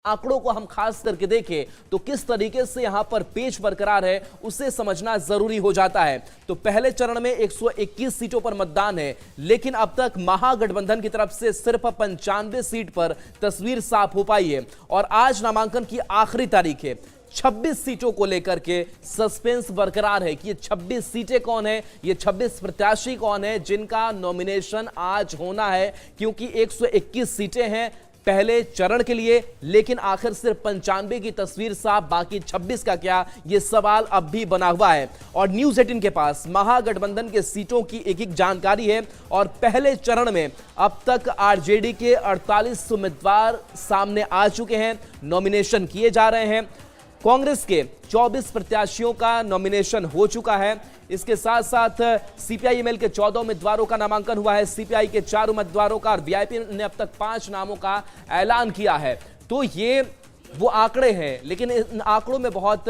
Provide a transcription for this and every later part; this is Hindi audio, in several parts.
आंकड़ों को हम खास करके देखें तो किस तरीके से यहां पर पेच बरकरार है उसे समझना जरूरी हो जाता है। तो पहले चरण में 121 सीटों पर मतदान है, लेकिन अब तक महागठबंधन की तरफ से सिर्फ 95 सीट पर तस्वीर साफ हो पाई है और आज नामांकन की आखिरी तारीख है। 26 सीटों को लेकर के सस्पेंस बरकरार है कि ये 26 सीटें कौन है, ये 26 प्रत्याशी कौन है जिनका नॉमिनेशन आज होना है, क्योंकि 121 सीटें हैं पहले चरण के लिए, लेकिन आखिर सिर्फ 95 की तस्वीर साफ, बाकी 26 का क्या, यह सवाल अब भी बना हुआ है। और न्यूज़ 18 के पास महागठबंधन के सीटों की एक एक जानकारी है और पहले चरण में अब तक आरजेडी के 48 उम्मीदवार सामने आ चुके हैं, नॉमिनेशन किए जा रहे हैं। कांग्रेस के 24 प्रत्याशियों का नॉमिनेशन हो चुका है। इसके साथ साथ सीपीआई-एमएल के 14 उम्मीदवारों का नामांकन हुआ है, सीपीआई के 4 उम्मीदवारों का और वीआईपी ने अब तक 5 नामों का ऐलान किया है। तो ये वो आंकड़े हैं, लेकिन इन आंकड़ों में बहुत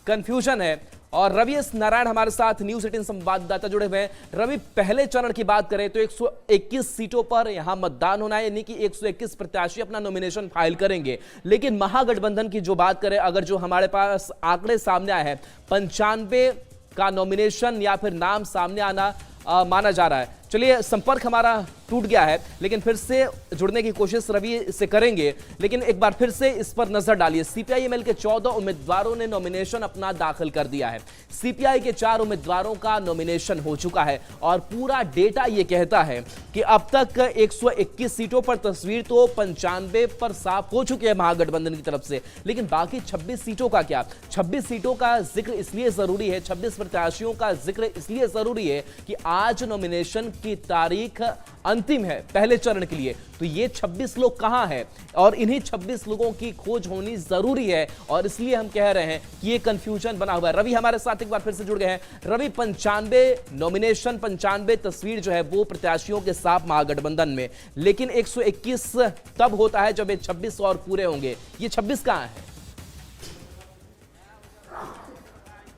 कंफ्यूजन है। और रवि एस नारायण हमारे साथ न्यूज़ 18 संवाददाता जुड़े हुए हैं। रवि, पहले चरण की बात करें तो 121 सीटों पर यहां मतदान होना है, यानी कि 121 प्रत्याशी अपना नॉमिनेशन फाइल करेंगे। लेकिन महागठबंधन की जो बात करें, अगर जो हमारे पास आंकड़े सामने आए हैं, 95 का नॉमिनेशन या फिर नाम सामने आना माना जा रहा है। चलिए, संपर्क हमारा टूट गया है, लेकिन फिर से जुड़ने की कोशिश रवि से करेंगे। लेकिन एक बार फिर से इस पर नजर डालिए। सीपीआई-एमएल के 14 उम्मीदवारों ने नॉमिनेशन अपना दाखिल कर दिया है, सीपीआई के 4 उम्मीदवारों का नॉमिनेशन हो चुका है और पूरा डेटा यह कहता है कि अब तक 121 सीटों पर तस्वीर तो 95 पर साफ हो चुकी है महागठबंधन की तरफ से, लेकिन बाकी 26 सीटों का क्या? 26 सीटों का जिक्र इसलिए जरूरी है, 26 प्रत्याशियों का जिक्र इसलिए जरूरी है कि आज नॉमिनेशन की तारीख अंतिम है पहले चरण के लिए। तो ये 26 लोग कहां हैं और इन्हीं 26 लोगों की खोज होनी जरूरी है और इसलिए हम कह रहे हैं कि ये कंफ्यूजन बना हुआ है। रवि हमारे साथ एक बार फिर से जुड़ गए हैं। रवि, 95 नॉमिनेशन, 95 तस्वीर जो है वो प्रत्याशियों के साथ महागठबंधन में, लेकिन 121 तब होता है जब ये 26 और पूरे होंगे। ये 26 कहां है?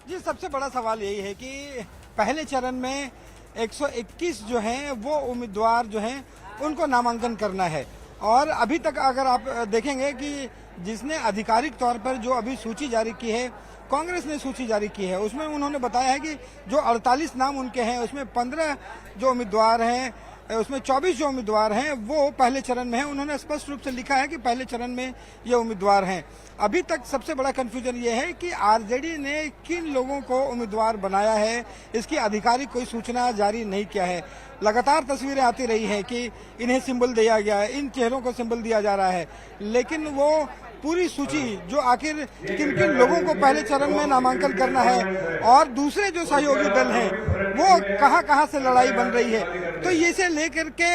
जी, सबसे बड़ा सवाल यही है कि पहले चरण में 121 जो हैं वो उम्मीदवार जो हैं उनको नामांकन करना है। और अभी तक अगर आप देखेंगे कि जिसने आधिकारिक तौर पर जो अभी सूची जारी की है, कांग्रेस ने सूची जारी की है, उसमें उन्होंने बताया है कि जो 48 नाम उनके हैं उसमें 15 जो उम्मीदवार हैं, उसमें 24 जो उम्मीदवार हैं वो पहले चरण में हैं। उन्होंने स्पष्ट रूप से लिखा है कि पहले चरण में ये उम्मीदवार हैं। अभी तक सबसे बड़ा कंफ्यूजन ये है कि आरजेडी ने किन लोगों को उम्मीदवार बनाया है, इसकी आधिकारिक कोई सूचना जारी नहीं किया है। लगातार तस्वीरें आती रही हैं कि इन्हें सिंबल दिया गया है, इन चेहरों को सिंबल दिया जा रहा है, लेकिन वो पूरी सूची जो आखिर किन किन लोगों को पहले चरण में नामांकन करना है और दूसरे जो सहयोगी दल हैं वो कहां से लड़ाई बन रही है, तो ये से लेकर के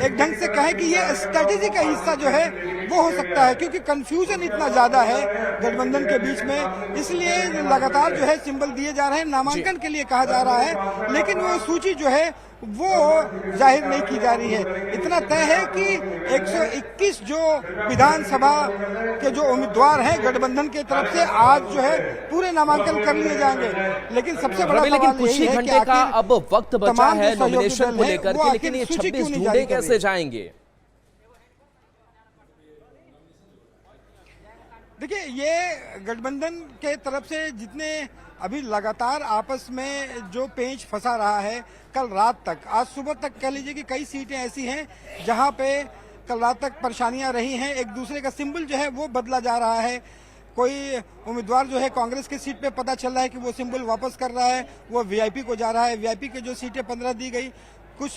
एक ढंग से कहें कि ये स्ट्रेटेजी का हिस्सा जो है वो हो सकता है, क्योंकि कंफ्यूजन इतना ज्यादा है गठबंधन के बीच में, इसलिए लगातार जो है सिंबल दिए जा रहे हैं, नामांकन के लिए कहा जा रहा है, लेकिन वो सूची जो है वो जाहिर नहीं की जा रही है। इतना तय है कि 121 जो विधानसभा के जो उम्मीदवार हैं गठबंधन की तरफ से आज जो है पूरे नामांकन कर लिए जाएंगे। लेकिन सबसे बड़ा सवाल कुछ ही घंटे का अब वक्त बचा है नॉमिनेशन को लेकर के, लेकिन ये 26 ढूंढे कैसे जाएंगे? देखिए, ये गठबंधन के तरफ से जितने अभी लगातार आपस में जो पेंच फंसा रहा है, कल रात तक, आज सुबह तक कह लीजिए कि कई सीटें ऐसी हैं जहां पे कल रात तक परेशानियां रही हैं। एक दूसरे का सिंबल जो है वो बदला जा रहा है। कोई उम्मीदवार जो है कांग्रेस की सीट पे पता चल रहा है कि वो सिंबल वापस कर रहा है, वो वीआईपी को जा रहा है। वीआईपी के जो सीटें 15 दी गई, कुछ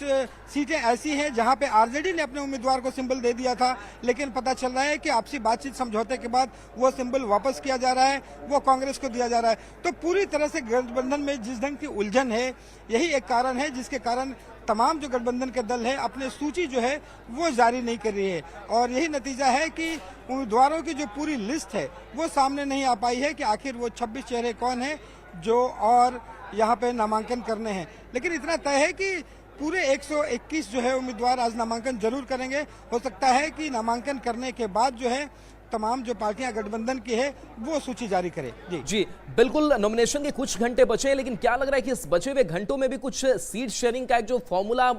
सीटें ऐसी हैं जहां पे आरजेडी ने अपने उम्मीदवार को सिंबल दे दिया था, लेकिन पता चल रहा है कि आपसी बातचीत समझौते के बाद वो सिंबल वापस किया जा रहा है, वो कांग्रेस को दिया जा रहा है। तो पूरी तरह से गठबंधन में जिस ढंग की उलझन है, यही एक कारण है जिसके कारण तमाम जो गठबंधन के दल है अपने सूची जो है वो जारी नहीं कर रही है। और यही नतीजा है कि उम्मीदवारों की जो पूरी लिस्ट है वो सामने नहीं आ पाई है कि आखिर वो 26 चेहरे कौन है जो और यहाँ पे नामांकन करने हैं। लेकिन इतना तय है कि पूरे 121 जो है उम्मीदवार आज नामांकन जरूर करेंगे। हो सकता है कि नामांकन करने के बाद जो है तमाम जो पार्टियां गठबंधन की है वो सूची जारी करे। जी बिल्कुल, नॉमिनेशन के कुछ घंटे बचे हैं, लेकिन क्या लग रहा है कि इस बचे हुए घंटों में भी कुछ सीट शेयरिंग का एक जो फॉर्मूला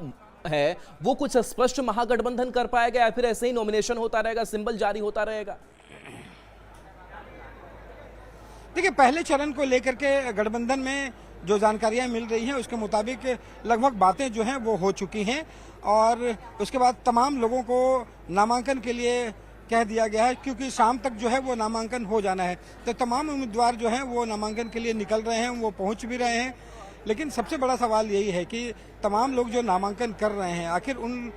है वो कुछ स्पष्ट महागठबंधन कर पाएगा या फिर ऐसे ही नॉमिनेशन होता रहेगा, सिंबल जारी होता रहेगा? देखिए, पहले चरण को लेकर के गठबंधन में जो जानकारियां मिल रही हैं उसके मुताबिक लगभग बातें जो हैं वो हो चुकी हैं और उसके बाद तमाम लोगों को नामांकन के लिए कह दिया गया है, क्योंकि शाम तक जो है वो नामांकन हो जाना है। तो तमाम उम्मीदवार जो हैं वो नामांकन के लिए निकल रहे हैं, वो पहुंच भी रहे हैं। लेकिन सबसे बड़ा सवाल यही है कि तमाम लोग जो नामांकन कर रहे हैं, आखिर उन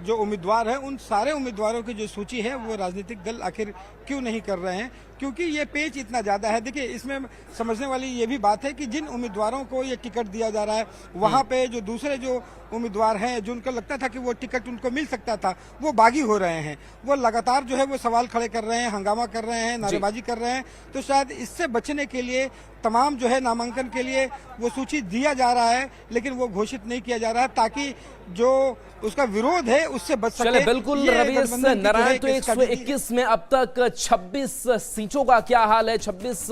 जो उम्मीदवार हैं उन सारे उम्मीदवारों की जो सूची है वो राजनीतिक दल आखिर क्यों नहीं कर रहे हैं, क्योंकि ये पेच इतना ज़्यादा है। देखिए, इसमें समझने वाली ये भी बात है कि जिन उम्मीदवारों को ये टिकट दिया जा रहा है वहाँ पे जो दूसरे जो उम्मीदवार हैं जो उनको लगता था कि वो टिकट उनको मिल सकता था, वो बागी हो रहे हैं। वो लगातार जो है वो सवाल खड़े कर रहे हैं, हंगामा कर रहे हैं, नारेबाजी कर रहे हैं। तो शायद इससे बचने के लिए तमाम जो है नामांकन के लिए वो सूची दिया जा रहा है, लेकिन वो घोषित नहीं किया जा रहा है ताकि जो उसका विरोध है उससे बच सके। चले बिल्कुल रवीश नारायण, तो 121 में अब तक 26 सीटों का क्या हाल है, 26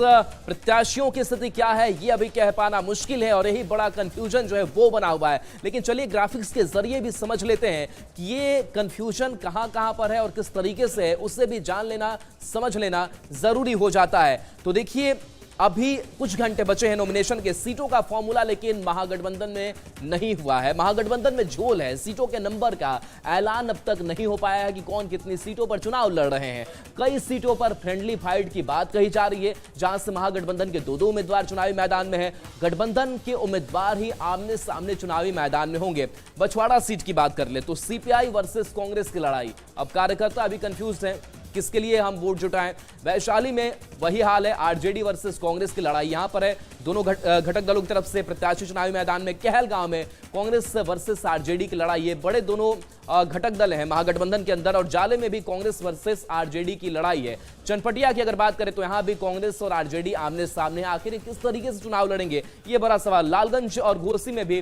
प्रत्याशियों की स्थिति क्या है, ये अभी कह पाना मुश्किल है और यही बड़ा कंफ्यूजन जो है वो बना हुआ है। लेकिन चलिए ग्राफिक्स के जरिए भी समझ लेते हैं कि ये कंफ्यूजन कहां पर है और किस तरीके से है, उससे भी जान लेना, समझ लेना जरूरी हो जाता है। तो देखिए, अभी कुछ घंटे बचे हैं नॉमिनेशन के, सीटों का फॉर्मूला लेकिन महागठबंधन में नहीं हुआ है। महागठबंधन में झोल है, सीटों के नंबर का ऐलान अब तक नहीं हो पाया है कि कौन कितनी सीटों पर चुनाव लड़ रहे हैं। कई सीटों पर फ्रेंडली फाइट की बात कही जा रही है, जहां से महागठबंधन के दो उम्मीदवार चुनावी मैदान में हैं। गठबंधन के उम्मीदवार ही आमने सामने चुनावी मैदान में होंगे। बछवाड़ा सीट की बात कर ले तो सीपीआई वर्सेस कांग्रेस की लड़ाई, अब कार्यकर्ता अभी कंफ्यूज हैं किसके लिए हम वोट जुटाएं। वैशाली में वही हाल है, आरजेडी वर्सेस कांग्रेस की लड़ाई यहां पर है। दोनों घटक दलों की तरफ से प्रत्याशी चुनावी मैदान में। कहलगांव में कांग्रेस वर्सेस आरजेडी की लड़ाई है। बड़े दोनों घटक दल हैं महागठबंधन के अंदर, और जाले में भी कांग्रेस वर्सेस आरजेडी की लड़ाई है। चनपटिया की अगर बात करें तो यहां भी कांग्रेस और आरजेडी आमने सामने। आखिर किस तरीके से चुनाव लड़ेंगे, ये बड़ा सवाल। लालगंज और घोसी में भी